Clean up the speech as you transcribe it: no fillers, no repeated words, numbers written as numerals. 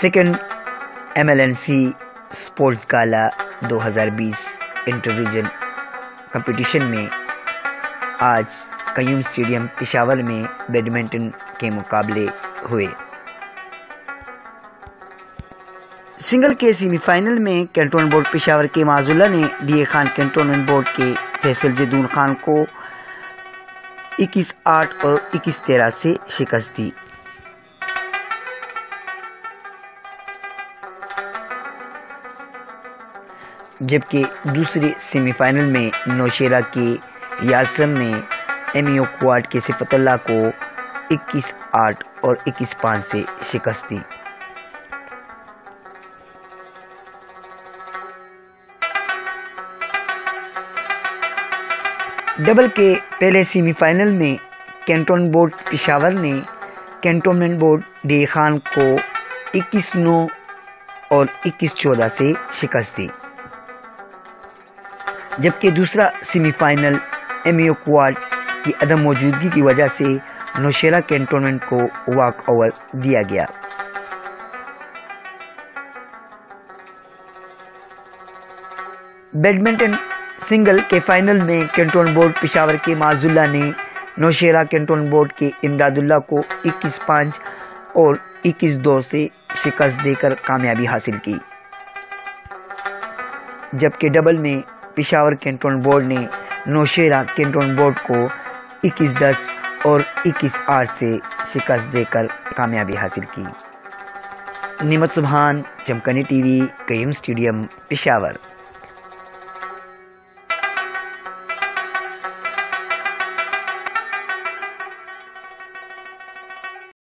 Second MLNC sports گالا 2020 inter region competition میں آج قیوم اسٹیڈیم پشاور میں بیڈمنٹن کے مقابلے ہوئے۔ سنگل کے سیمی فائنل میں کینٹونمنٹ بورڈ پشاور کے معاذ اللہ نے DA خان کینٹونمنٹ بورڈ کے فیصل جدون خان کو 21-8 اور 21-13 سے شکست دی۔ جبکہ دوسرے سیمی فائنل میں نوشیرہ کے یاسم نے MEO کوارٹ کے صفت اللہ کو 21-8 اور 21-5 سے شکست دی۔ ڈبل کے پہلے سیمی فائنل میں کینٹونمنٹ بورڈ پشاور نے کینٹونمنٹ بورڈ DA خان کو 21-9 اور 21-14 سے شکست دی۔ جبکہ دوسرا سیمی فائنل MEO کوارٹ کی عدم موجودگی کی وجہ سے نوشیرہ کینٹونمنٹ کو واک اوور دیا گیا۔ بیڈمنٹن سنگل کے فائنل میں کینٹونمنٹ بورڈ پشاور کے معاذ اللہ نے نوشیرہ کینٹونمنٹ بورڈ کے امداد اللہ کو 21-5 اور 21-2 سے شکست دے کر کامیابی حاصل کی۔ جبکہ ڈبل میں پشاور کینٹونمنٹ بورڈ نے نوشیرہ کینٹونمنٹ بورڈ کو 21-10 اور 21-8 سے شکست دے کر کامیابی حاصل کی۔ نعمت سبحان، چمکنی TV، قیوم اسٹیڈیم، پشاور۔